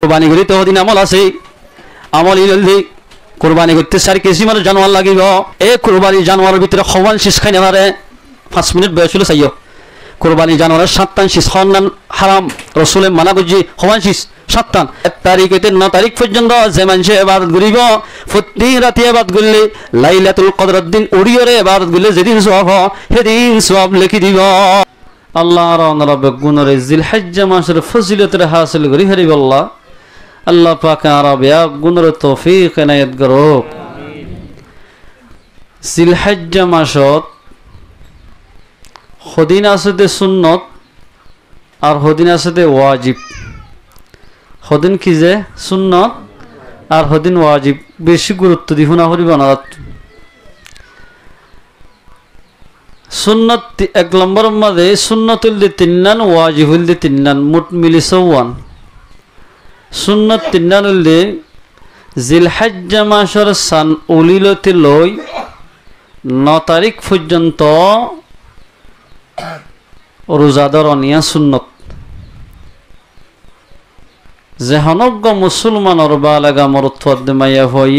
কোরবানি করি তো দিন আমল আছে আমল ইলদি কোরবানি করতে 4 কেজি মানে জানোয়ার লাগিব এই কোরবানি জানোয়ারের ভিতরে খওয়ান শিস খাই নারে 5 মিনিট বয়স হলো চাইও কোরবানি জানোয়ারের 7 শিস খাওয়ান হারাম রাসূলে মানা করজি খওয়ান শিস 7 1 তারিখ হইতে 9 তারিখ পর্যন্ত যে মানুষ ইবাদত করিব প্রতি রাতে ইবাদত করলে লাইলাতুল কদরের দিন উড়িয়রে ইবাদত করলে যেদিন সওয়াব সেদিন সওয়াব লিখি দিব আল্লাহর রব্বে গুণরে জিলহজ্জা মাসের ফজিলতের হাসিল করি হরিব আল্লাহ পাক আরবিয়া গুণর তৌফিক এনায়েত করুক। জিলহজ্জা মাসত হদিন আছে দে সুন্নত আর হদিন আছে দে ওয়াজিব। হদিন কি যে সুন্নত আর হদিন ওয়াজিব বেশি গুরুত্ব দি শুনা করিব না। সুন্নত 1 নম্বর মাঝে সুন্নতুল দি 3 নান ওয়াজিবুল দি 3 নান মোট মিলি 54 সুন্নত 3 নান হইলে জিলহজ্জা মাসের সান উলিলতে লই 9 তারিখ পর্যন্ত রোজাদার অনিয়া সুন্নত যেহনজ্ঞ মুসলমানের বালাগা মরত্বদ মাইয়া হই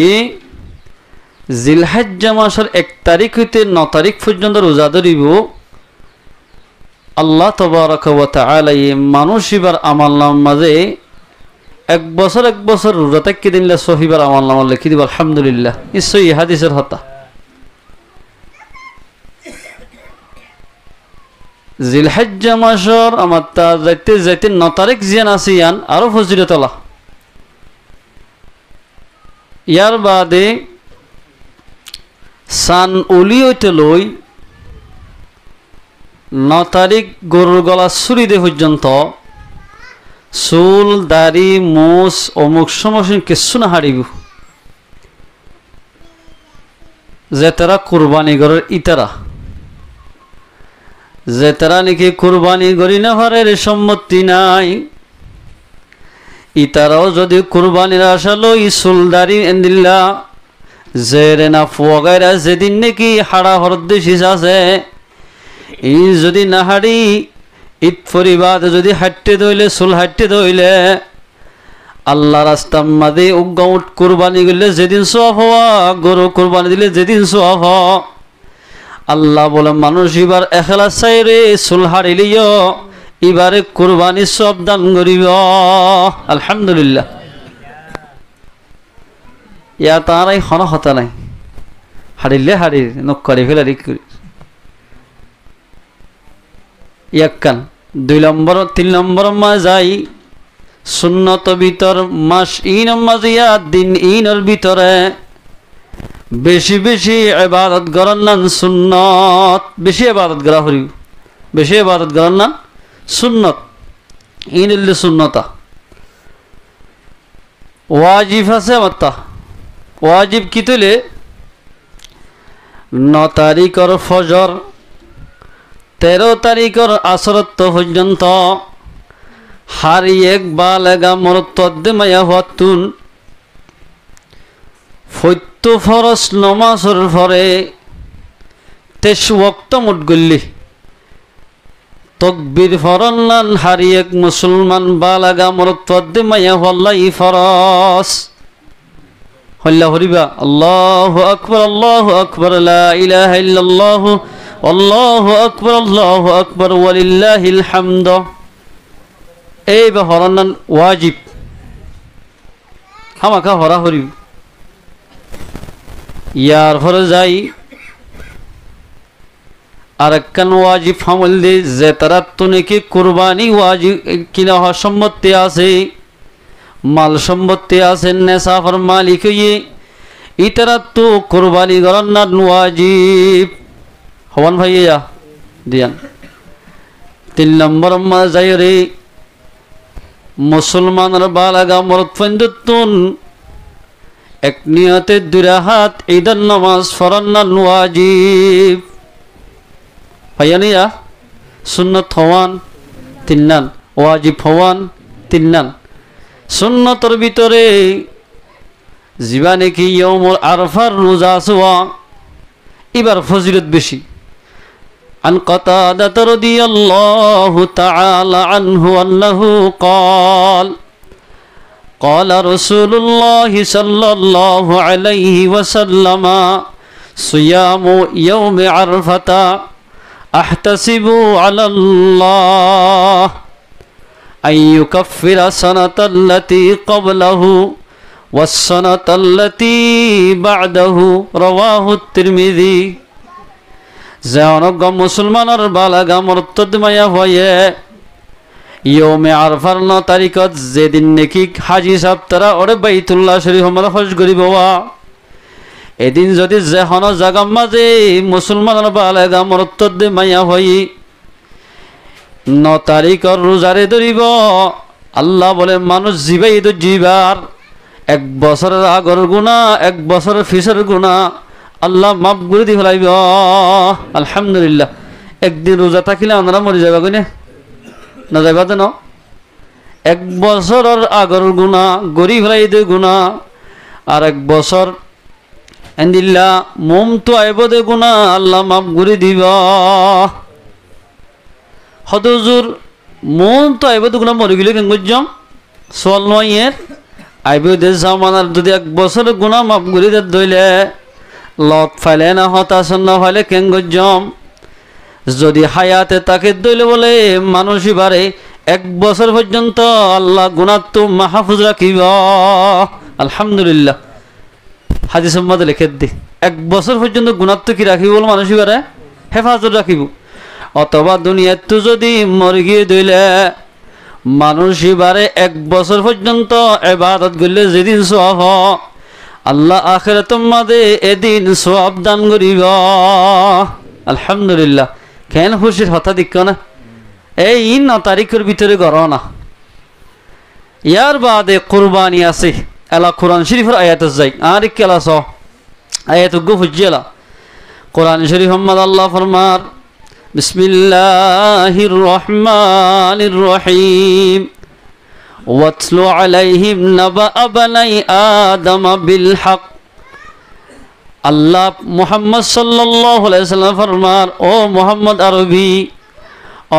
জিলহজ্জা মাসের 1 তারিখ হইতে 9 তারিখ পর্যন্ত রোজা ধরিব আল্লাহ তাবারক ওয়া তাআলা এই মানুষিবার আমলনামার মাঝে 1 বছর রোজা থাকি দিনলে সহিবার আমলনামা লিখি দিব আলহামদুলিল্লাহ। নিশ্চয়ই এই হাদিসের কথা। জিলহজ্জা মাসের আমার তা যাইতে যাইতে 9 তারিখ জিয়ান আছে ইয়ান আরো ফজিলত আল্লাহ। ইয়ার বাদে সান উলি হইতে লই 9 তারিখ গরুর গলা ছুরি দে পর্যন্ত চুল দাড়ি মোচ অমুক সমসীন কিছু না হারিব যে তারা কুরবানি গরের ইতারা যে তারা নাকি কুরবানি গরি না হারের সম্মতি নাই ইতারাও যদি কুরবানির আশা লই চুল দাড়ি এন্দিল্লা জেরে না ফুয়াগাইরা যেদিন নাকি হাড়া হরদেশিস আছে ই যদি না হাড়ি ঈদ পরিবাদ যদি হাঁটতে দইলে চুল হাঁটতে দইলে আল্লাহ রাস্তার মাঝে উগাউট কুরবানি করলে যেদিন সওয়াব হওয়া গরু কুরবানি দিলে যেদিন সওয়াব আল্লাহ বলে মানুষ এবার এখলাস চাইরে চুল হারিলিও এবারে কুরবানি সব দান করিব আলহামদুলিল্লাহ। ইয়া তারাই হন হতা নাই হারিলে হারির নকরি ফেলারি ইয়াকান 2 নম্বর 3 নম্বর মা যাই সুন্নত ভিতর মাস ইন মাজিয়া দিন ইনর ভিতরে বেশি বেশি ইবাদত করার নাম সুন্নত বেশি ইবাদত করা হরি বেশি ইবাদত করার নাম সুন্নত ইনল সুন্নতা ওয়াজিব আছে মাত্তা ওয়াজিব কি তুলে 9 তারিখের ফজর 13 তারিখের আসরত পর্যন্ত হারি এক বালেগা মরতদ মায়া হতুন ফৈত্য ফরস নমাজের পরে 23 ওয়াক্ত মুট গল্লি তকবীর ফরনান হারি এক মুসলমান বালেগা মরতদ মায়া হল্লাই ফরস হল্লা হরিবা আল্লাহু আকবার লা ইলাহা ইল্লাল্লাহ আল্লাহু আকবার ওয়ালিল্লাহিল হামদ এই বা হরানান ওয়াজিব হামাকা হরা হরি ইয়ার পরে যাই আরেকখান ওয়াজিব আমল দে যে তারা তো নাকি কুরবানি ওয়াজিব কিনা হওয়ার সম্মতি আছে মাল সম্পত্তি আছে নেশাফর মালিক হইয়ে ইতারা তো কুরবানি করার না ওয়াজিব হওয়ান ভাইয়া দিয়ান। 3 নম্বর মা যাই রে মুসলমানের বালাগা মরদ ফন্দুন এক নিয়তে 2 রাকাত ঈদের নামাজ পড়ার না ওয়াজিব ভাইয়া নিয়া সুন্নত হওয়ান 3 নান ওয়াজিব হওয়ান 3 নান। সুন্নতর ভিতরে জীবানে কি ইয়াউমুল আরফার রোজা আসওয়া এবার ফজিলত বেশি। عن قتادة رضي الله تعالى عنه أنه قال قال رسول الله صلى الله عليه وسلم صيام يوم عرفة أحتسب على الله أن يكفر السنة التي قبله والسنة التي بعده رواه الترمذي জানগা মুসলমানের বালাগা মুরতাদ মায়া হয়ে ইয়মে আরফার 9 তারিখত যেদিন নাকি হাজি সাহেব তারা ওরে বাইতুল্লাহ শরীফ আমরা হজ করিব এদিন যদি যেহন জায়গা মাঝে মুসলমানের বালাগা মুরতাদ মায়া হই 9 তারিখর রোজারে ধরিব আল্লাহ বলে মানুষ জিবাই তো জিবার 1 বছরের আগর গুনাহ 1 বছরের পিছের গুনাহ আল্লাহ মাফ করে দি ফেলাইব আলহামদুলিল্লাহ একদিন রোজা থাকিলে আমরা মরে যাবা কইনে না যাইবা তো না 1 বছরের আগর গুনাহ গরি ফেলাই দে গুনাহ আর 1 বছর এন্দিল্লা মুম তো আইব দে গুনাহ আল্লাহ মাফ করে দিব হদুজুর মুম তো আইব দে গুনাহ মরে গেলে কেন গজম সোয়াল নয়ের আইব দে জামানার যদি 1 বছরের গুনাহ মাফ করে দে দইলে লত ফাইলে না হতাশন না ফাইলে কেন গজম যদি হায়াতে তাকে দইলে বলে মানুষই বারে 1 বছর পর্যন্ত আল্লাহ গুনাহ তো মাহফুজ রাখিব আলহামদুলিল্লাহ হাদিসের মধ্যে লিখে দি 1 বছর পর্যন্ত গুনাহ তো কি রাখিব বল মানুষই বারে হেফাজত রাখিব অথবা দুনিয়াত তো যদি মরে গিয়ে দইলে মানুষই বারে 1 বছর পর্যন্ত ইবাদত করলে যেদিন সওয়াব আল্লাহ আখিরাতের মাঝে এদিন সওয়াব দান করিব আলহামদুলিল্লাহ কেন খুশির হতা দিক না এই 9 তারিখের ভিতরে গড় না ইয়ার বাদে কুরবানি আছে আলা কোরআন শরীফের আয়াত যাই আর কেলা স আয়াত গো ফুজিলা কোরআন শরীফ মোহাম্মদ আল্লাহ ফরমার বিসমিল্লাহির রহমানির রহিম واتل عليهم نبأ بني آدم بالحق আল্লাহ মুহাম্মদ সাল্লাল্লাহু আলাইহি ওয়াসাল্লাম ফরমার ও মুহাম্মদ আরবি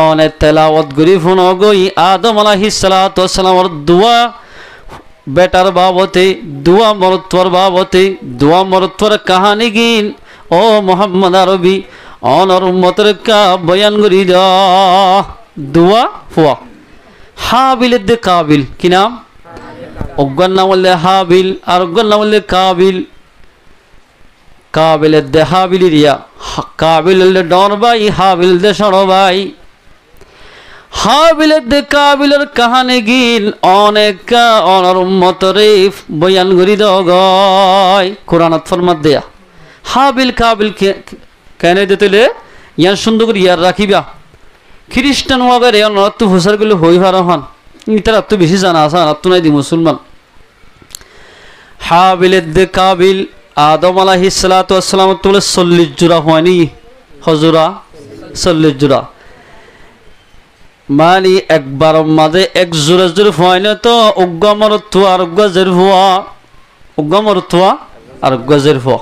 অনে তেলাওয়াত করি ফোনো গই আদম আলাইহিস সালাতু ওয়াস সালামের দোয়া বেটার বাবতে দোয়া মরতর বাবতে দোয়া মরতর কাহিনী গিন ও মুহাম্মদ আরবি অনর উম্মতের কা বয়ান করি দা দোয়া হুয়া হাবিল দে কাবিল কি নাম অজ্ঞান নাম বললে হাবিল আর অজ্ঞান নাম বললে কাবিল কাবিল দে হাবিল রিয়া কাবিল দে ডর ভাই হাবিল দে সর ভাই হাবিল দে কাবিলের কাহানি গিন অনেক অনর উম্মতরে বয়ান করি দাও গয় কোরআনত ফরমাত দেয়া হাবিল কাবিল কেন দিতেলে ইয়ার সুন্দর করে ইয়ার রাখিবা খ্রিস্টান ওয়াগারে অনত হুসার গুলো হই হারহান ইতার তো বেশি জানা আছে আর তো নাই দি মুসলমান হাবিল দে কাবিল আদম আলাইহিস সালাতু ওয়াস সালাম তো 40 জোড়া হয়নি হজুরা 40 জোড়া মানে একবার মাঝে 1 জোড়া জোড়া হয় না তো উগ্গমরত্ব আর গজের হওয়া উগ্গমরত্ব আর গজের হওয়া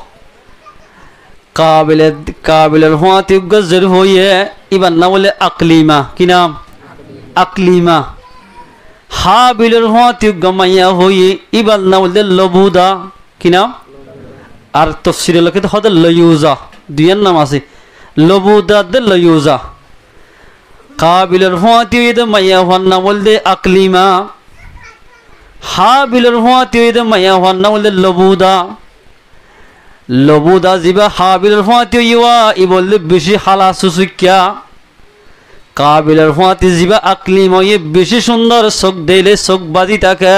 কাবিলের হওয়াতে গজের হইয়ে ইবার নাম বলে আকলিমা কি নাম আকলিমা হাবিলের হওয়াতে গমাইয়া হইয়ে ইবার নাম বলে লবুদা কি নাম আর তফসিরে লোকে তো হতে লয়ুজা দুইয়ের নাম আছে লবুদা দে লয়ুজা কাবিলের হওয়াতে মাইয়া হওয়ার নাম বলতে আকলিমা হাবিলের হওয়াতে মাইয়া হওয়ার নাম বলতে লবুদা লবুদা জিবা হাবিলের হওয়াতে ইয়া ই বললে বেশি হালা সুসুকিয়া কাবিলের হওয়াতে জিবা আকলিমা ইয়ে বেশি সুন্দর চোখ দিলে চোখ বাজি থাকে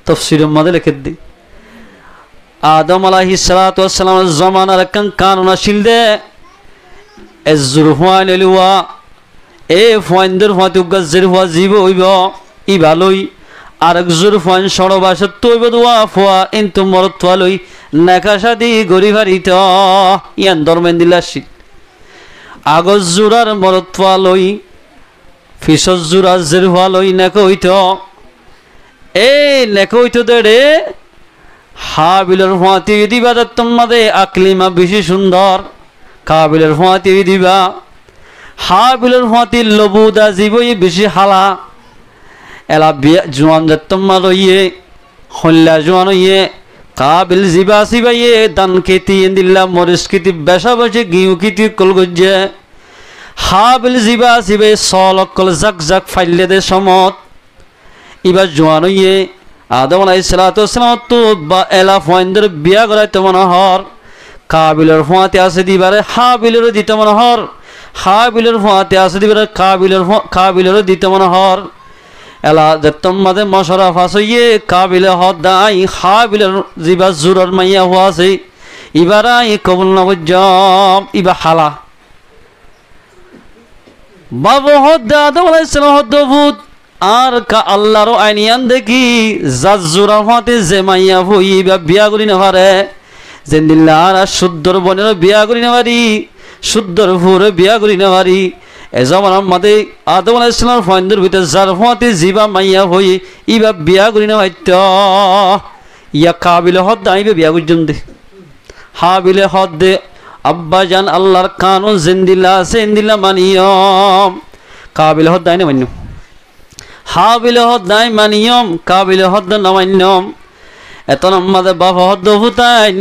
তফসিরের মধ্যে লিখে দি আদম আলাইহিস সালাতু ওয়াস সালামের জামানার একখান কানুন আসিল দে এজুর হুয়ান এলুয়া এ ফুয়ানদের হওয়াতে গজের হওয়া জীব হইব ই ভালোই আরেক জোর ফুয়ান সড়বাসত তৈব দোয়া ফুয়া ইন্তু মরত ফুয়ালই নেকাশাদি গরিভারিত ইয়ান ধর্মেন দিলাসি আগজ জোরার মরত ফুয়ালই ফিসজ জোরার জের ফুয়ালই নেক হইত এ নেক হইত দেড়ে হাবিলের হওয়াতে দিবা তোমাদে আকলিমা বেশি সুন্দর কাবিলের হওয়াতে দিবা হাবিলের হওয়াতে লবুদা জীবই বেশি হালা এলা বিয়া জোয়ান যত্তম্মা রইয়ে হল্লা জোয়ান হইয়ে কাবিল জিবা সিবাইয়ে দান খেতি দিল্লা মরিস কিতি বেসা বসে গিউ কিতি কল গজ্জে হাবিল জিবা সিবে সলকল জাক জাক ফাইলে দে সমত ইবা জোয়ান হইয়ে আদম আলাইহিস সালাতু ওয়াসসালাম তো বা এলা ফয়েন্দের বিয়া করাইতে মনোহর কাবিলের ফোঁয়াতে আছে দিবারে হাবিলেরও দিতে মনোহর হাবিলের ফোঁয়াতে আছে দিবারে কাবিলেরও দিতে মনোহর এলা যত্তম মাদে মশরা ফাঁসইয়ে কাবিলে হদাই হাবিলের জিবা জুরর মাইয়া হওয়া আছে ইবারাই কবুল নবজম ইবা হালা বাবু হদ্দা আদম আলাইহিস সালাম হদ্দভূত আর কা আল্লাহর আইনিয়ান দেখি জাজুরা হতে যে মাইয়া হইবা বিয়া করি না পারে জেন্দিল্লা আর শুদ্ধর বনের বিয়া করি না পারি শুদ্ধর ভুরে বিয়া করি না পারি এ জমান আমাদের আদম আলাইহিস সালামের ফয়েন্দের ভিতরে যার হতে জিবা মাইয়া হই ইবা বিয়া করি না ভাইত ইয়া কাবিলে হদ আইবে বিয়া করজম দে হাবিলে হদ দে আব্বা জান আল্লাহর কানুন জেন্দিল্লা সেন্দিল্লা মানিয়ম কাবিলে হদ আইনে মান্য হাবিলে হদ নাই মানিয়ম কাবিলে হদ না মান্যম এত আমাদের বাবা হদ হুতাইন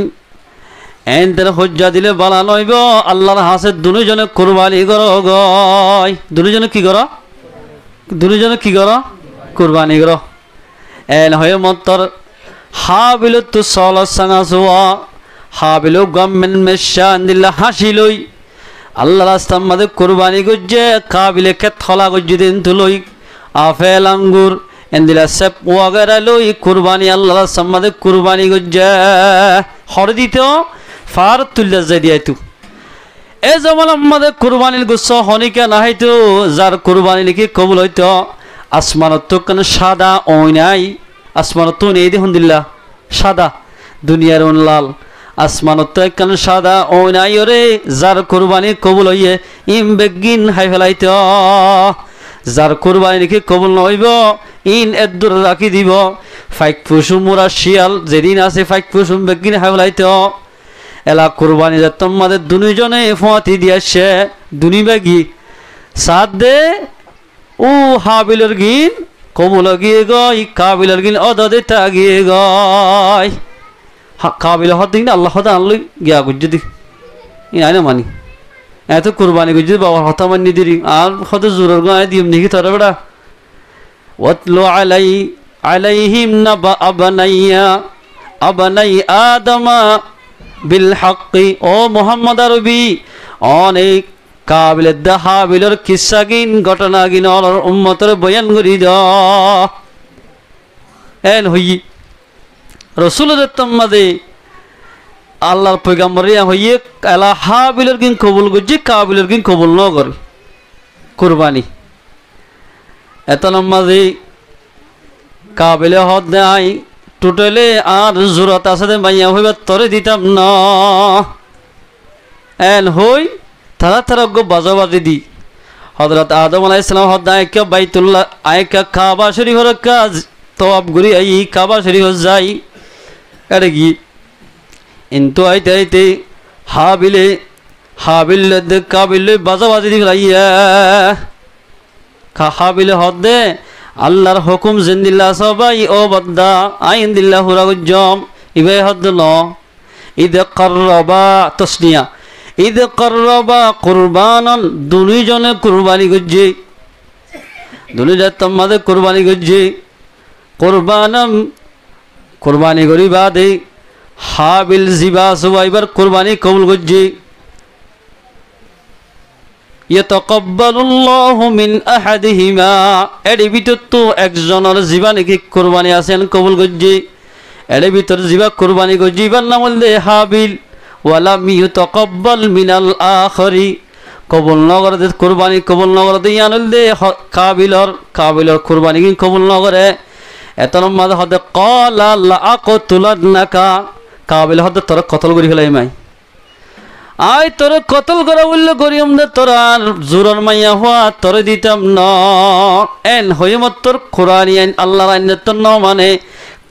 এনদের হজ্জা দিলে বালা নইব আল্লাহর হাসে দুজনে কুরবানি করো গয় দুজনে কি করো দুজনে কি করো কুরবানি করো এন হয়ে মন্তর হাবিল তু সল সাঙা সোয়া হাবিল গমেন মেশা দিল্লা হাসিলই আল্লাহ রাস্তার মাঝে কুরবানি গজ্জে কাবিলে ক্ষেত খলা গজ্জি দিন তুলই আফেল আঙ্গুর এন্দিলা সেপ ওয়াগারা লই কুরবানি আল্লাহ রাস্তার মাঝে কুরবানি গজ্জে হর দিত ফার তুল্লা যাই দিয়াইতু এ যেমন আমাদের কুরবানির গুচ্ছ হনিকা না হইতো যার কুরবানি লিখি কবুল হইতো আসমানত তো কেন সাদা ওই নাই আসমানত তো নেই দেখুন দিল্লা সাদা দুনিয়ার লাল আসমানত তো কেন সাদা ওই নাই ওরে যার কুরবানি কবুল হইয়ে ইম বেগিন হাই ফেলাইতো যার কুরবানি লিখি কবুল নইব ইন এদুর রাখি দিব ফাইক ফুসুম মুরা শিয়াল যেদিন আছে ফাইক ফুসুম বেগিন হাই ফেলাইতো এলা কুরবানি যাতম মাদের দুজনে ফোঁয়াতি দিয়াছে দুনি বাগি সাদ দে ও হাবিলের গিন কবুল গিয়ে গই কাবিলের গিন অদদে তাগিয়ে গই কাবিল হদ দিন আল্লাহ হদ আনলই গিয়া গুজ্জু দি আইনা মানি এত কুরবানি গুজ্জু বাবার হতা মানি দিরি আর হদ জোরের গায়ে দিম নাকি তোরা বেড়া ওয়াতলু আলাইহিম নাবা আবনাই আদমা বিল হাক্কি ও মোহাম্মদ আরবি অনেক কাবিলের দা হাবিলের কিসা গিন ঘটনা গিন অলর উম্মতের বয়ান করি দ এন হই রসুলের তম্মাদে আল্লাহর পয়গাম্বরিয়া হইয়ে এলা হাবিলের গিন কবুল করছি কাবিলের গিন কবুল ন কর কুরবানি এত নম্মাদে কাবিলে হদ দেয় টোটালে আর জোরত আছে মাইয়া হইবা তরে দিতাম না এন হই তারা তারা গো বাজাবাজি দি হযরত আদম আলাইহিস সালাম হদা আইকা বাইতুল্লাহ আইকা কাবা শরীফের কাজ তওয়াব করি আই কাবা শরীফ যাই আরে কি ইন্তু আইতে আইতে হাবিল দে কাবিল বাজাবাজি দি লাইয়া হাবিল হদে আল্লাহর হুকুম জিন্দিল্লাহ সবাই ও বদ্দা আইন দিল্লাহ হুরাগুজ্জম ইবে হদ ন ঈদ করবা তসনিয়া ঈদ করবা কুরবানান দুনিজনে কুরবানি গজ্জি দুনিজা তোমাদের কুরবানি গজ্জি কুরবানাম কুরবানি করি বাদে হাবিল জিবা সুবাইবার কুরবানি কবুল গজ্জি ইয়াতাকাব্বালুল্লাহু মিন আহাদিহিমা এডি ভিতর তো একজনের জিবা নাকি কুরবানি আছেন কবুল গজ্জি এডি ভিতর জিবা কুরবানি গজ্জি ইবার নাম হল হাবিল ওয়ালাম ইউতাকাব্বাল মিনাল আখরি কবুল নগর দে কুরবানি কবুল নগর দে ইয়ানুল দে কাবিলর কুরবানি কি কবুল নগরে এতনম মাদ হদে ক্বালা লা আকতুলান্নাকা কাবিল হদে তোর কতল করি ফেলাই মাই আই তোর কতল করা বলল করিম দে তোর আর জোরর মাইয়া হওয়া তোর দিতাম না এন হইমত তোর কোরআনি আইন আল্লাহর আইন তোর ন মানে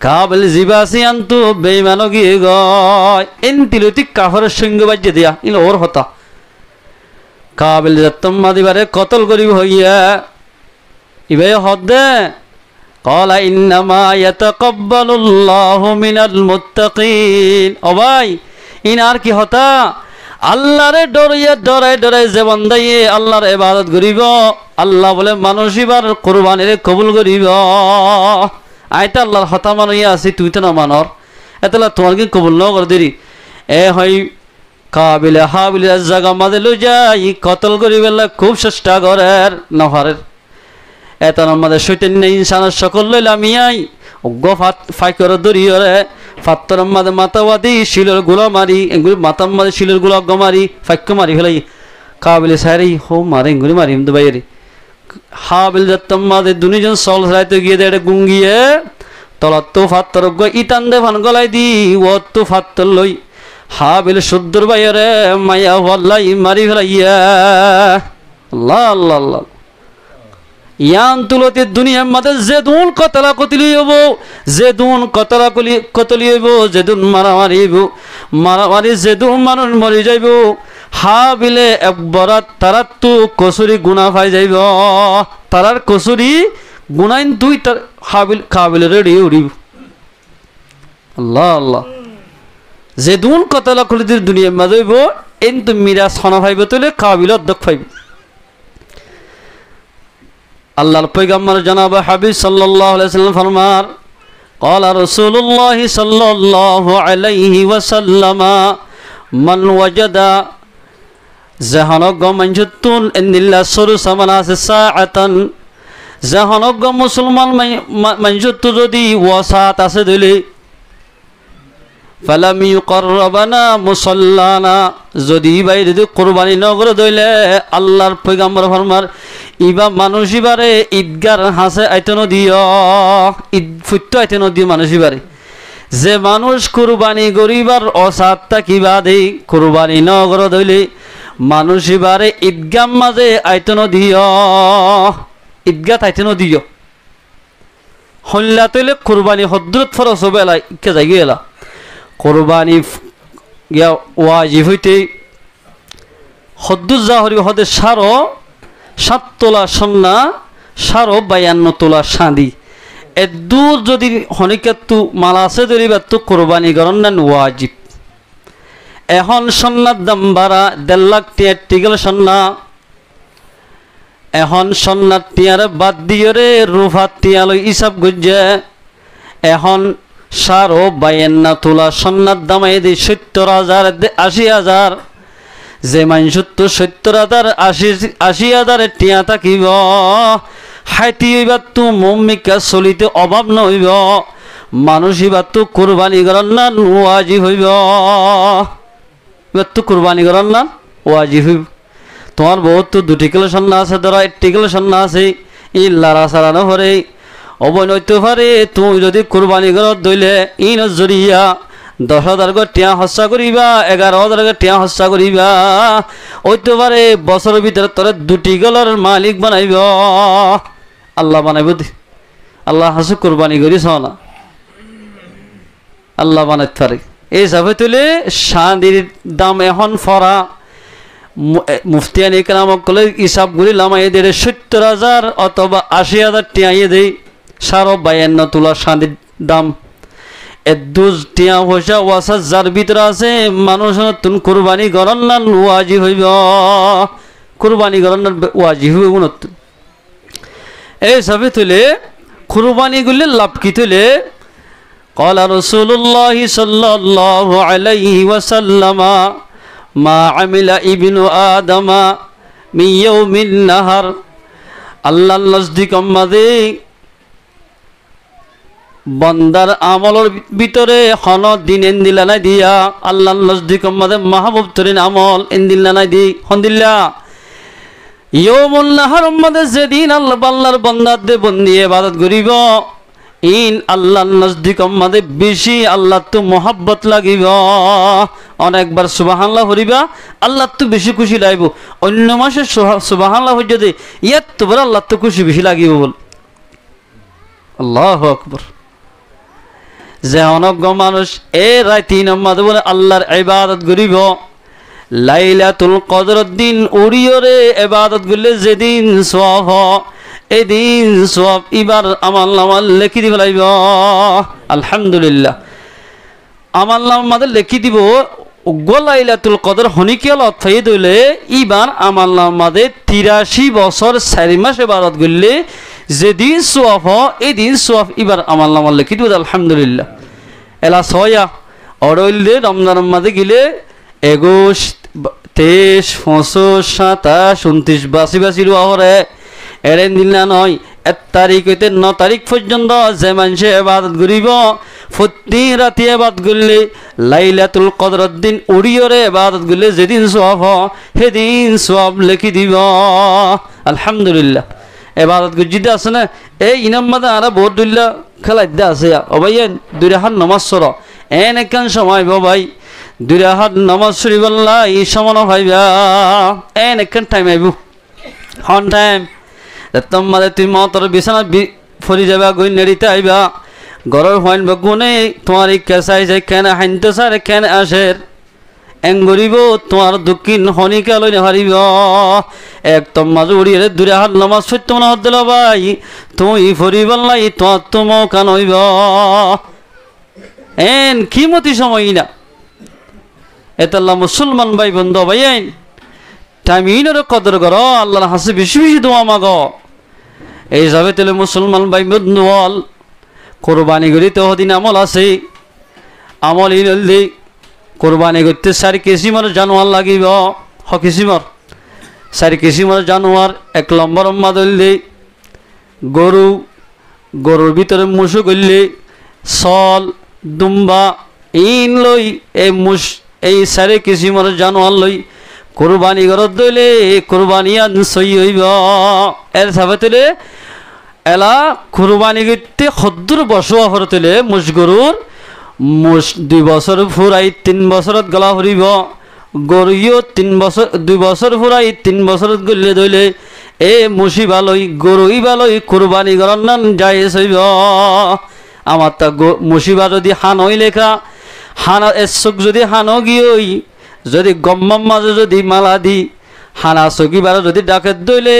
কাবিল জিবাসি আন্তু বেঈমানো গিয়ে গয় এনতিলতি কাফরের সঙ্গে বাজ্যে দিয়া ইন ওর হতা কাবিল যত্তম মাদিবারে কতল করিব হইয়া ইবে হদ দে ক্বালা ইন্নামা ইয়াতাকাব্বালুল্লাহু মিনাল মুত্তাকিন। ও ভাই, ইনার কি হতা আল্লাহরে ডরাই ডরাই যে বান্দায়ে আল্লাহর ইবাদত করিব, আল্লাহ বলে মানুষ এবার কুরবানিরে কবুল করিব। আইতা আল্লাহর হতা মানইয়া আছি, তুই তো না মানর, এতলা তোমার কি কবুল ন করে দেরি। এ হয় কাবিলে হাবিলে জায়গা মাঝে লই যাই কতল করিবেলা খুব চেষ্টা করের নহরের। এত আমাদের সৈতন্য ইনসানের সকল লইলাম ইয়াই অজ্ঞ ফাইকর দরিয়রে ফাত্তর মাঝে মাতাবাদি শিলের গুলা মারি এগুলি মাতার মাঝে শিলের গুলা অজ্ঞ মারি ফাইক্য মারি ফেলাই কাবিলে সারি হো মারে এগুলি মারি কিন্তু বাইরে হাবিল যাত্তম মাঝে দুনিজন সল সাইতে গিয়ে দেয় গুঙ্গিয়ে তলার তো ফাত্তর অজ্ঞ ইটান দে ফান গলাই দি ও তো ফাত্তর লই হাবিল শুদ্ধর বাইরে মায়া হল্লাই মারি ফেলাইয়া। আল্লাহ আল্লাহ আল্লাহ। ইয়ান তুলতে দুনিয়ার মাঝে যেদুন কতলা কতলি হইব, যেদুন কতলা কতলি হইব, যেদুন মারামারি হইব, মারামারি যেদুন মানুষ মরি যাইব। হাবিলে একবারাত তারার তো কসুরি গুণা পাই যাইব, তারার কসুরি গুণাইন তুই তার হাবিল রেডি উড়িব। আল্লাহ আল্লাহ। যেদুন কতলা কতলি দুনিয়ার মাঝে হইব কিন্তু মিরাজ খানা পাইব তুলে কাবিল অধ্যক্ষ পাইব। আল্লাহর পয়গম্বর জনাব হাবিব সাল্লাল্লাহু আলাইহি ওয়াসাল্লাম ফরমার ক্বালা রাসূলুল্লাহ সাল্লাল্লাহু আলাইহি ওয়াসাল্লাম মান ওয়াজাদা জাহানগ মানজুতুন ইন্দিল্লা সুরু সামানাস সাআতান। জাহানগ মুসলমান মানজুতু যদি ওয়াসাত আছে দিলে ফালাম ইউকরবানা মুসাল্লানা, যদি বাইরে কুরবানি নগর দইলে আল্লাহর পয়গম্বর ফরমার ইবা মানুষ ইবারে ঈদগার হাসে আইতন দিও, ঈদ ফুট্টো আইতন দিও মানুষ ইবারে। যে মানুষ কুরবানি গরিবার অসাতটা কিবা দেই কুরবানি নগর দইলে মানুষ ইবারে ঈদগাম মাঝে আইতন দিও, ঈদগা আইতন দিও। হল্লা তৈলে কুরবানি হদ্দুত ফরস বেলা কে যাই গেলা কোরবানি ওয়াজিব হইতে হদ্দুজ জাহরি হদে 7 তোলা সন্না 52 তোলা সাঁদি এদূর যদি হনিকাতু মালা আছে দরিবার তো কোরবানি গরন না ওয়াজিব। এখন সন্ন্যার দাম বাড়া 1.5 লাখ টিয়ার টিগল সন্না, এখন সন্ন্যার টিয়ারে বাদ দিয়ে রে রুফাত টিয়ালই হিসাব গুজে এখন 52 তোলা সন্ন্যার দাম এই 70,000 80,000। যে মানুষ তো 70,000 80,000 টিয়া থাকিব হাইতি হইবার তো মম্মিকা চলিতে অভাব নহইব, মানুষ এবার তো কোরবানি করার না ওয়াজিব হইব, এবার তো কোরবানি করার না ওয়াজিব হইব। তোমার বহুত তো 2 কিলো সন্না আছে, ধরো 1 কিলো সন্না আছে, ই লারা সারানো ভরে অবনইতে পারে। তুমি যদি কোরবানি ঘরত দইলে ইন জরিয়া 10,000 টিয়া হস্যা করিবা, 11,000 টিয়া হস্যা করিবা, ওইতে পারে বছরের ভিতরে তোরে 2টি গলার মালিক বানাইব, আল্লাহ বানাইব। আল্লাহ হাসু কোরবানি করিস না, আল্লাহ বানাইতে পারে। এই হিসাবে তুলে সাঁদির দাম এখন ফরা মুফতিয়ান ইকরামক কলে হিসাব করি লামাই দে 70,000 অথবা 80,000 টিয়াইয়ে দেই 52 তোলা সাঁদির দাম। এদুজ টিয়া পয়সা ওয়াসা যার ভিতরে আছে মানুষ নতুন কোরবানি গরন না ওয়াজিব হইব, কোরবানি গরন না ওয়াজিব হইব নতুন। এই হিসাবে তুলে কোরবানি গুলি লাভ কি তুলে ক্বালা রাসূলুল্লাহ সাল্লাল্লাহু আলাইহি ওয়াসাল্লাম মা আমিলা ইবনু আদমা মিন ইয়াউমিন নাহার। আল্লাহর নজদিক আমাদে বন্দার আমলের ভিতরে হন দিন এন্দিলা নাই দিয়া আল্লাহর নজদিক আমাদে মাহবুব তরিন আমল এন্দিলা নাই দি হন্দিল্লা ইয়াউমুন নাহার আমাদে যেদিন আল্লাহর বান্দাদের বন্দি ইবাদত করিব ইন আল্লাহর নজদিক আমাদে বেশি আল্লাহ তো মোহাব্বত লাগিব। অনেকবার সুবহানাল্লাহ হরিবা আল্লাহ তো বেশি খুশি লাগব, অন্য মাসে সুবহানাল্লাহ হই যদি ইয়াত তো বড় আল্লাহ তো খুশি বেশি লাগিব বল। আল্লাহু আকবার। যে অনজ্ঞ মানুষ এ রাতি নামাজ বলে আল্লাহর ইবাদত করিব লাইলাতুল কদরের দিন উড়িয়রে ইবাদত করলে যেদিন সওয়াব এদিন সওয়াব এবার আমার নামাল লেখি দিব লাইব আলহামদুলিল্লাহ আমার নাম আমাদের লেখি দিব লাইলাতুল কদর হনিকিয়াল অর্থাৎ দইলে এবার আমার নাম আমাদের 83 বছর 4 মাস ইবাদত করলে যেদিন সওয়াব এই দিন সওয়াব এবার আমার নাম লেখি দিব আলহামদুলিল্লাহ এলা ছয়া অড়ইলে রমজানের মাঝে গেলে 21 23 25 27 29 বাসি বাসি রোয়া হরে এরেন দিন না নয় 1 তারিখ হইতে 9 তারিখ পর্যন্ত যে মানুষে ইবাদত করিব প্রতি রাতে ইবাদত করলে লাইলাতুল কদরের দিন উড়িয়রে ইবাদত করলে যেদিন সওয়াব সেদিন সওয়াব লিখি দিব আলহামদুলিল্লাহ ইবাদত গজিদা আছে না এই ইনাম মাদা আরা বহুত দুল্লা খেলা ইদ্দা আছে অবাইয়েন দুই রাকাত নামাজ পড়ো এন একখান সময় ভাই 2 রাকাত নামাজ পড়িবাল্লা এই সমান ভাইবা এন একখান টাইম আইব হন টাইম তোমাদের তুমি মতর বিছানা ফরি যাবা গই নেড়িতে আইবা ঘরের হইন বগুনে তোমার কেসাই যায় কেন হাইনতে সারে কেন আসের এং গরিব তোমার দক্ষিণ হনিকা লই হারিব একদম মাঝে উড়িয়ে 2 রাকাত নামাজ পড়তে না দিল ভাই তুই ফরিবাল্লাই তোমার তো মৌকা নইব এন কিমতি সময় না এতাল্লাহ মুসলমান ভাই বন্ধু ভাই টাইমিনের কদর করো আল্লাহর হাসি বেশি বেশি দোয়া মাগো এই যাবে তেলে মুসলমান ভাই বন্ধু বল কোরবানি করিতে হদিন আমল আছে আমল ইনলি কোরবানি করতে 4 কিসিমের জানোয়ার লাগিব কিসিমের 4 কিসিমের জানোয়ার 1 নম্বর মাদলি গরু গরুর ভিতরে মুসু করলে সল দুম্বা ইন লই এই 4 কিসিমের জানোয়ার লই কোরবানি করত দইলে কোরবানি আন সই হইব এর সাবেতলে এলা কোরবানি করতে 70 বছর হরতলে মুস গরুর মুস 2 বছর ফুরাই 3 বছরত গলা হরিব গরুইও 3 বছর 2 বছর ফুরাই 3 বছরত গলে দইলে এ মুসি ভালই গরুই ভালই কোরবানি করার নাম জায়েজ হইব আমার তা মুসিবা যদি হানই লেখা হানা এসক যদি হানো গিয়েই যদি গম্মার মাঝে যদি মালা দি হানা চকিবার যদি ডাকে দইলে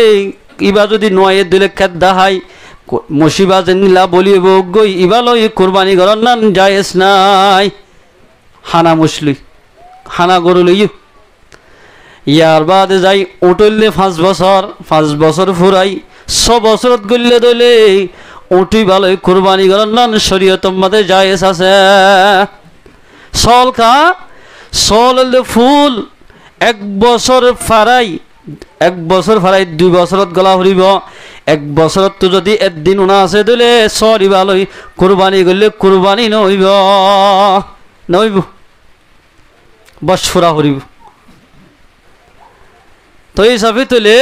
ইবা যদি নয়ে দিলে খেদ্দা হাই মুসিবা যে নীলা বলিব গই ইবা লই কোরবানি করার নাম জায়েজ নাই হানা মুসলি হানা গরু লই ইয়ার বাদে যাই উঠলে 5 বছর ফুরাই 6 বছরত গলে দইলে উঠি ভালোই কোরবানি করার নাম শরীয়তের মধ্যে জায়েজ আছে সল খা সল ফুল 1 বছর ফারাই 2 বছরত গলা হরিব 1 বছরত তো যদি একদিন উনা আছে দিলে সরি ভালোই কোরবানি করলে কোরবানি নইব বস ফুরা হরিব তো এই হিসাবে তুলে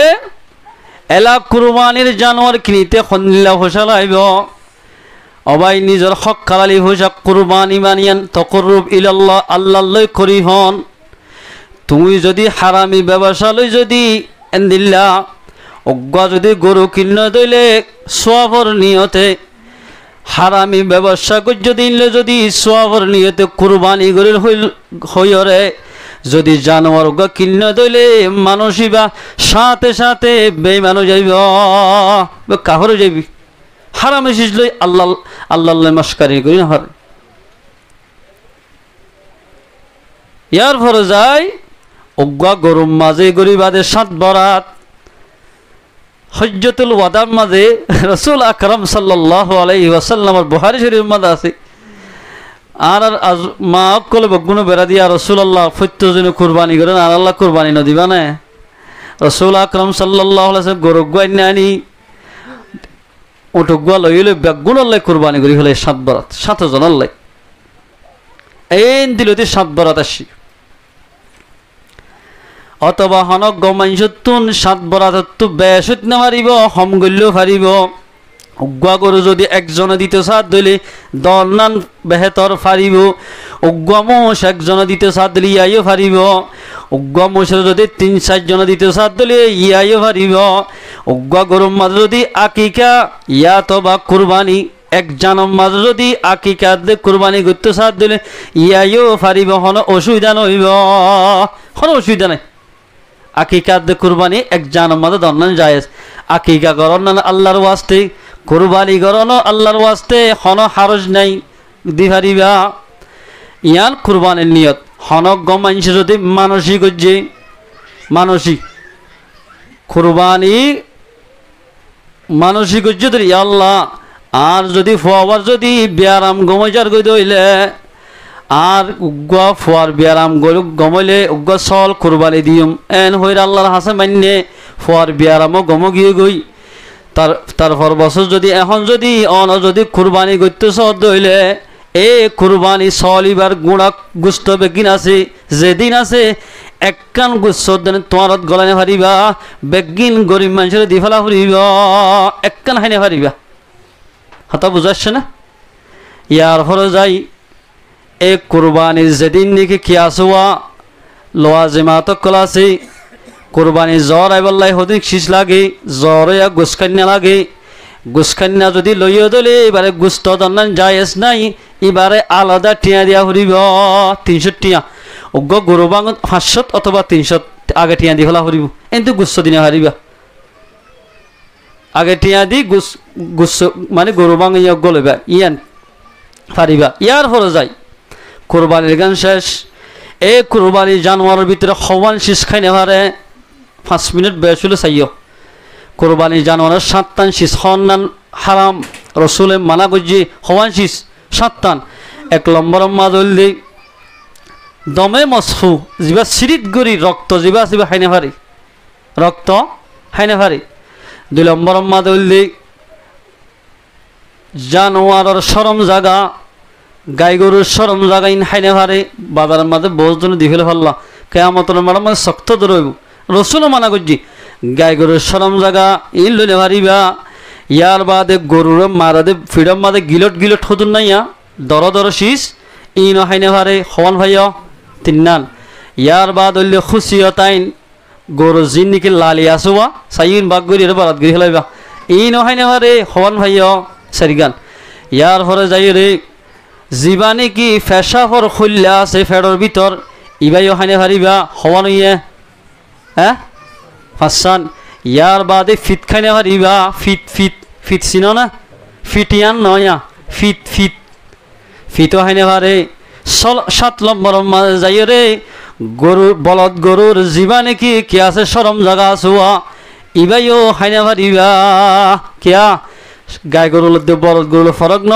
এলা কোরবানির জানোয়ার কিনিতে খন্দিল্লা ফসল আইব অবাই নিজের হক খালালি হোসা কোরবানি মানিয়ান তকরুব ইলাল্লাহ আল্লাহ করি হন তুমি যদি হারামি ব্যবসা লই যদি এন্দিল্লা অজ্ঞা যদি গরু কিন্ন দইলে সোয়াবর নিয়তে হারামি ব্যবসা যদি সোয়াবর নিয়তে কোরবানি গরির হইরে যদি জানোয়ার অজ্ঞা কিন্ন দইলে মানুষই সাথে সাথে বেঈমানও যাইব কাহরে যাইবি হারামে শিস লই আল্লাহ মস্কারি করি না হর ইয়ার পরে যাই অজ্ঞা গরম মাঝে গরিবাদের 7 বরাত হজ্জতুল ওয়াদার মাঝে রাসূল আকরাম সাল্লাল্লাহু আলাইহি ওয়াসাল্লামের বুখারী শরীফের মধ্যে আছে আর মা কলে বগুনো বেড়া দিয়া রাসূলুল্লাহ ফত্যজন কুরবানি করেন আর আল্লাহ কুরবানি ন দিবা না রাসূল আকরাম সাল্লাল্লাহু আলাইহি ওয়াসাল্লাম গরু গাইনানি ওটুগুয়া লইলে বেগুন আল্লাহ কুরবানি করি হলে 7 বরাত 7 জন আল্লাহ এই দিলতে 7 বরাত আসি অথবা হনক গমাইছতুন 7 বরাত তো বেশত না মারিব হম গল্য ফারিব উগ্গা গরু যদি একজনে দিতে সাথ দিলে দলনান বেহতর ফারিব উগ্গা মোষ একজনে দিতে সাথ দিলে ইয়াইও ফারিব উগ্গা মোষের যদি 3-4 জন দিতে সাথ দিলে ইয়াইও ফারিব উগ্গা গরুর মাঝে যদি আকিকা ইয়া তো বা কুরবানি এক জানম মাঝে যদি আকিকা দে কুরবানি করতে সাথ দিলে ইয়াইও ফারিব হন অসুবিধা নইব হন অসুবিধা নাই আকিকাত দে কুরবানি এক জানের মধ্যে দন্নান জায়েজ আকিকা করন না আল্লাহর ওয়াস্তে কুরবানি করন আল্লাহর ওয়াস্তে হন হারজ নাই দি পারিবা ইয়ান কুরবানির নিয়ত হনক গমাইছ যদি মানসিক যে মানসিক কুরবানি মানসিক যদি আল্লাহ আর যদি ফুয়ার যদি ব্যারাম গমাইজার গই দইলে আর উগ্গা ফুয়ার ব্যারাম গমাইলে উগ্গা চল কুরবানি দিম এন হইর আল্লাহর হাসে মান্যে ফুয়ার ব্যারামও গম গিয়ে গই তারপর বছর যদি এখন যদি অন যদি কুরবানি করতেছ দইলে এ কুরবানি চলিবার গুণা গুস্ত বেগিন আছে যেদিন আছে একখান গুচ্ছ তোমার গলানে পারিবা বেগিন গরিব মানুষের দি ফেলা ফুরিব একখান হাইনে পারিবা হতা বুঝাচ্ছে না ইয়ার ফলে যাই এই কুরবানির যেদিন নাকি কিয়াসুয়া লোয়া জিমাত কলাছে কুরবানি জ্বর আইবল্লাই হদিক শীষ লাগে জ্বরে গুসখান্না লাগে গুসখান্না যদি লইয়া দলে এবারে গুস্ত দন্নান জায়েজ নাই এবারে আলাদা টিয়া দিয়া ফুরিব 300 টিয়া অজ্ঞ গরু বাঙ 500 অথবা 300 আগে টিয়া দি ফেলা ফুরিব কিন্তু গুচ্ছ দিনে হারিবা আগে টিয়া দি গুচ্ছ মানে গরু বাঙ ইয়জ্ঞ লইবা ইয়ান পারিবা ইয়ার ফলে যাই কুরবানির গান শেষ এই কুরবানি জানোয়ারের ভিতরে হওয়ান শীষ খাই নেভারে 5 মিনিট বয়স হলে চাইও কুরবানি জানোয়ারের 7টান শীষ হন্নান হারাম রসুলে মানা করছি হওয়ান শীষ 7টান 1 নম্বর মাদল দি দমে মসফু যা সিরিত গড়ি রক্ত যা যা খাই নেভারি রক্ত খাই নেভারি 2 নম্বর মাদল দি জানোয়ারের সরম জাগা গাই গরুর সরম জাগা ইন খাইনে পারে বাজারের মাঝে বহুজন দি ফেলে ফেললা কেয়ামতের মারা মানে শক্ত ধরব রসুনও মানা করছি গাই গরুর সরম জাগা ইন লইলে পারিবা ইয়ার বাদে গরুর মারাদে ফিডম মাদে গিলট গিলট হতুন নাইয়া দর দর শীষ ইনও খাইনে পারে হওয়ান ভাইয়া 3 নান ইয়ার বাদ হইলে খুশিও তাইন গরু জিন নাকি লালি আসুয়া সাইন বাগ গরি বারাত গিয়ে ফেলাইবা ইনও খাইনে পারে হওয়ান ভাইয়া 4 গান ইয়ার পরে যাই রে জীবানে কি ফেসাফর খুললা আছে ফেডর ভিতর ইবাইও খাইনে পারিবা হওয়ান ইয়ে হ্যাঁ 5 সান ইয়ার বাদে ফিট খাইনে পারিবা ফিট ফিট ফিট চিনো না ফিটিয়ান নয়া ফিট ফিট ফিটও খাইনে পারে 7 নম্বর মাঝে যাই রে গরুর বলদ গরুর জীবানে কি আছে সরম জায়গা আছোয়া ইবাইও খাইনে পারিবা কিয়া গাই গরুর বলদ গরুর ফরক ন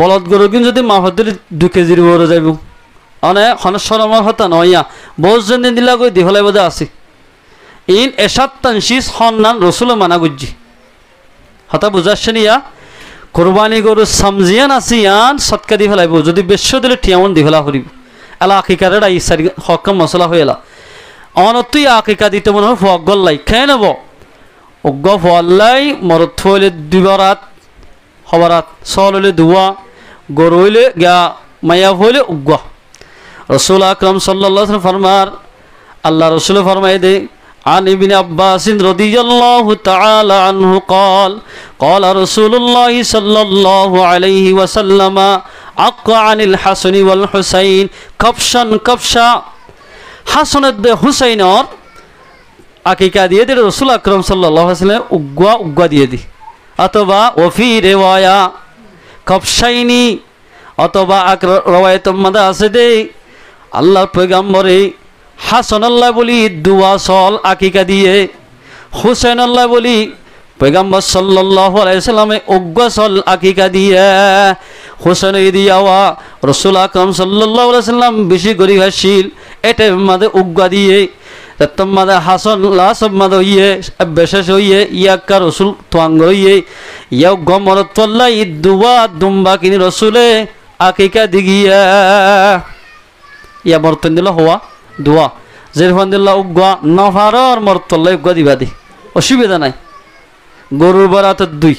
বলদ গরু কিন্তু যদি মাহদের 2 কেজির বড় যাইব অনেক খনে সরমর হতা নয়া বহুত জন দিলা কই দি ফলাই বদে আছে ইন এসাত্তান শীষ হন্নান রসুল মানা গুজি হতা বুঝাচ্ছে নিয়া কুরবানি গরু সামজিয়ান আসিয়ান সৎকা দি ফেলাইব যদি বেশ দিলে টিয়ামন দি ফেলা করিব এলা আকিকারের আই সারি হকম মশলা হইলা অনতুই আকিকা দিতে মনে হয় ফক গল্লাই খেয়ে নেব অজ্ঞ ফল্লাই মরত হইলে 2 বারাত হবারাত সল হইলে 2 গরু হইলে গা মায়া হইলে উগ্গ রসুল আকরম সাল্লাল্লাহু আলাইহি ফরমার আল্লাহ রসুল ফরমায় দে عن ابن عباس رضي الله تعالى عنه قال قال رسول الله صلى الله عليه وسلم عق عن الحسن والحسين كبشا كبشا حسن حسين اور আকিকা দিয়ে দিলে রসুল আকরম সাল্লাল্লাহু আলাইহি ওয়াসাল্লাম উগ্গা দিয়ে দি অথবা ওফি রিওয়ায়া কবশাইনি অথবা রওয়ায়াতের মধ্যে আছে দে আল্লাহর পয়গম্বরে হাসান আল্লাহ বলি দুয়া সল আকিকা দিয়ে হুসেন আল্লাহ বলি পয়গম্বর সাল্লাল্লাহু আলাইহি সাল্লামে উগ্গা সল আকিকা দিয়ে হুসেন দিয়াওয়া রাসূল আকরাম সাল্লাল্লাহু আলাইহি সাল্লাম বেশি গরিব হাসিল এটা মধ্যে উগ্গা দিয়ে তোমাদে হাসান লা সব মধ্যে ইয়ে বিশেষ হইয়ে ইয়াকা রাসূল তোয়াঙ্গ হইয়ে ইয়া গমর তোল্লাই দুয়া দুম্বা কিনি রাসূলে আকিকা দিগিয়া ইয়া বর্তন দিল হওয়া দোয়া জেরফান্দিল্লাহ উগ্গা নফারর মরতল্লাহ উগ্গা দিবা দি অসুবিধা নাই গরুর বরাত 2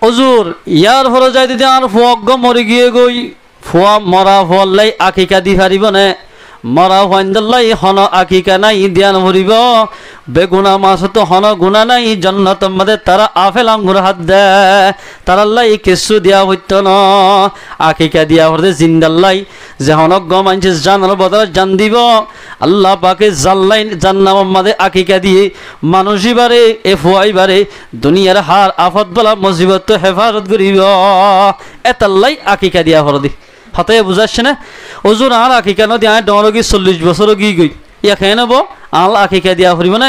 অজুর ইয়ার ফলে যাই দিদি আর ফুয়াগ্গ মরে গিয়ে গই ফুয়া মরা ফল্লাই আকিকা দি পারিব না মরা হইন্দলাই হন আকিকা নাই ধ্যান ভরিব বেগুনা মাছ তো হন গুণা নাই জন্নত মধ্যে তারা আফেল আঙ্গুর হাত দেয় তারাল্লাই কিছু দিয়া হইত ন আকিকা দিয়া হতে জিন্দাল্লাই যে হনক গমাইছে জানার বদলে জান দিব আল্লাহ পাকে জাল্লাই জান্নাম মধ্যে আকিকা দিয়ে মানুষই বারে এ ফুয়াই বারে দুনিয়ার হার আফত বলা মুসিবত হেফাজত করিব এতাল্লাই আকিকা দিয়া হরদি হতে বুঝাচ্ছে না ওজুর আর আকিকা নদী আয় ডরগি 40 বছর গি গই ইয়া খেয়ে নেব আল আকিকা দিয়া হরিব না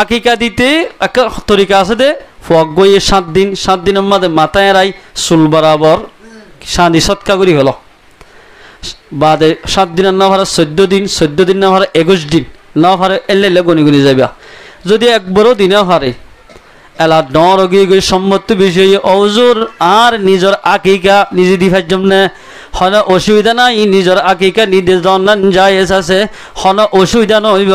আকিকা দিতে একটা তরিকা আছে দে ফক গই 7 দিনের মধ্যে মাথায় রাই চুল বরাবর শান্তি সৎকা করি হলো বাদে 7 দিনের না ভাড়া 14 দিন না ভাড়া 21 দিন না ভাড়া এলে গনি গনি যাইবা যদি একবারও দিনে ভারে এলা ডরগি গই সম্মত বিষয়ে ওজুর আর নিজের আকিকা নিজে দিফার জন্য হন অসুবিধা নাই নিজের আকিকা নিজে জন্নান জায়েজ আছে হন অসুবিধা নইব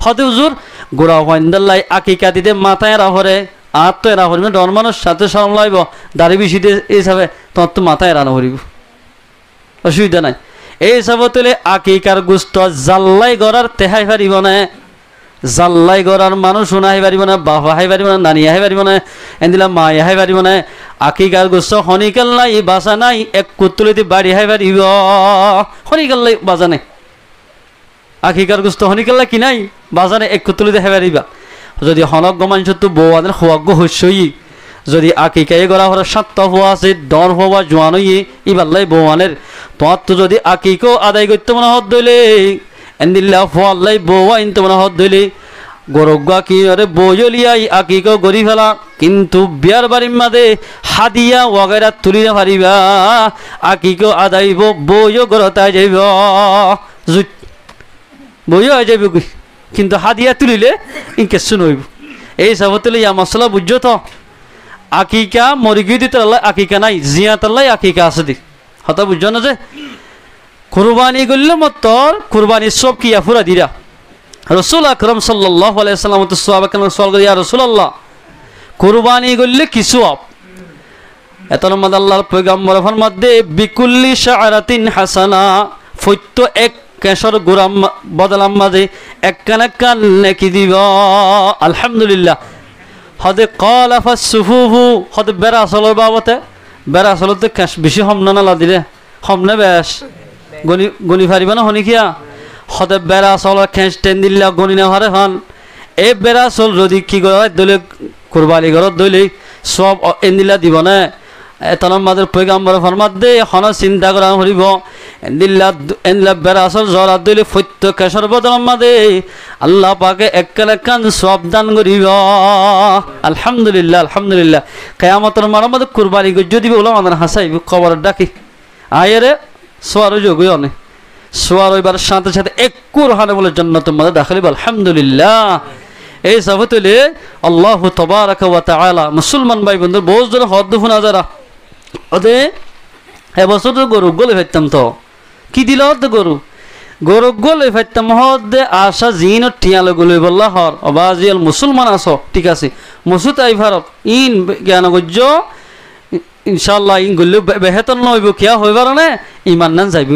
হতে হুজুর গোড়া হইন্দাল্লাই আকিকা দিতে মাথায় রাহরে আর তো এরা হরিবে ডর মানুষ সাথে শরম লাইব দাড়ি বিশিতে এই হিসাবে তোমার তো মাথায় রানো হরিব অসুবিধা নাই এই হিসাবে তুলে আকিকার গুস্ত জাল্লাই গড়ার তেহাই পারিব না জাল্লাই গড়ার মানুষ শুনাই পারিব না বাবা হাই পারিব না নানি হাই পারিব না এদিলা মা হাই পারিব না আকিকার গুস্ত হনিকাল নাই বাসা নাই এক কুতুলিতে বাড়ি হাই পারিব হনিকাল নাই বাজা নাই আকিকার গুস্ত হনিকাল কি নাই বাজা নাই এক কুতুলিতে হাই পারিবা যদি হনক গমাঞ্চ তো বউ আদের হোয়াগ্য হস্যই যদি আকিকাই গড়া হওয়ার 7টা হওয়া আছে দর হওয়া জোয়ান হইয়ে ইবাল্লাই বউয়ানের তোমার তো যদি আকিকেও আদায় করতে মনে হত দইলে এন্দিল্লা ফোয়াল্লাই বউ আইন তো মনে হত দইলে গরগা কি আরে বইলিয়াই আকিকেও গড়ি ফেলা কিন্তু বিয়ার বাড়ির মাঝে হাদিয়া ওয়াগেরা তুলি না পারিবা আকিকেও আদাইব বইও গড়তায় যাইব বইও আই যাইব কিন্তু হাদিয়া তুলিলে ইনকেসু নইব এই সাবতলে ইয়া মশলা বুঝছো তো আকিকা মরিগি দিতে আল্লাহ আকিকা নাই জিয়াত আল্লাহ আকিকা আছে দি হতা বুঝছো না যে কুরবানি করলে মতর কুরবানি সব কি আফুরা দিরা রাসূল আকরাম সাল্লাল্লাহু আলাইহি ওয়াসাল্লাম তো সাহাবাকে সওয়াল করে ইয়া রাসূলুল্লাহ কুরবানি করলে কিছু আপ এতন মদ আল্লাহর পয়গম্বর ফরমাতে বিকুল্লি শাআরাতিন হাসানা ফত্য এক কেশর গোরাম বদলাম মাঝে একখান একখান নেকি দিব আলহামদুলিল্লাহ হদে কলাফা সুফুফু হদে বেড়া আসলের বাবতে বেড়া আসলতে কেশ বেশি হমনা না দিলে হমনে বেশ গনি ফারিবা না হনি কিয়া হদে বেড়া আসলের খেঁচ টেন দিল্লা গনি না হারে হন এই বেড়া আসল যদি কি করে দলে কুরবানি ঘরত দইলে সব এন্দিল্লা দিব না এতনম মাদের পয়গাম্বর ফরমাত দে হন চিন্তা করা হরিব এন্দিল্লা বেড়া আসল জরা দইলে ফত্য কেশর বদলম মাদে আল্লাহ পাকে এককাল একখান সব দান করিব আলহামদুলিল্লাহ আলহামদুলিল্লাহ কিয়ামতের মারার মধ্যে কুরবানি গজ্জ দিবে ওলা আমাদের হাসাইব খবর ডাকি আয়েরে সোয়ার যোগ অনে সোয়ার এবার সাথে সাথে একুর হানে বলে জান্নাতের মধ্যে দাখিল আলহামদুলিল্লাহ এই সাবতুলে আল্লাহু তাবারাকা ওয়া তাআলা মুসলমান ভাই বন্ধু বহুত জন হদ ফুনা যারা ওদে এবছর তো গরু গলে ফেলতাম তো কি দিল তো গরু গলে ফেলতাম হদে আশা জিন টিয়ালে গলে বললা হর অবাজিয়াল মুসলমান আছো ঠিক আছে মুসুত আই ভারত ইন জ্ঞান গজ্জ ইনশাআল্লাহ ইন গলে বেহেতর নইব কিয়া হইবার না ঈমান নান যাইব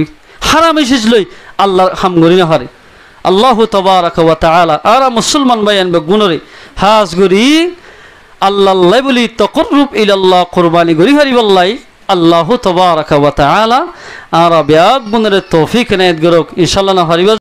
হারাম এসেছ লই আল্লাহর হাম গরি না হারে আল্লাহু তাবারাকা ওয়া তাআলা আর মুসলমান ভাইয়ান বে গুণরে হাজ গরি আল্লাহ বলি তাকাররুব ইলাল্লাহ কুরবানি গরি হারিবাল্লাহ আল্লাহু তাবারাকা ওয়া তাআলা আর বিয়াক গুণরে তৌফিক নেত গরক ইনশাআল্লাহ না হারিবা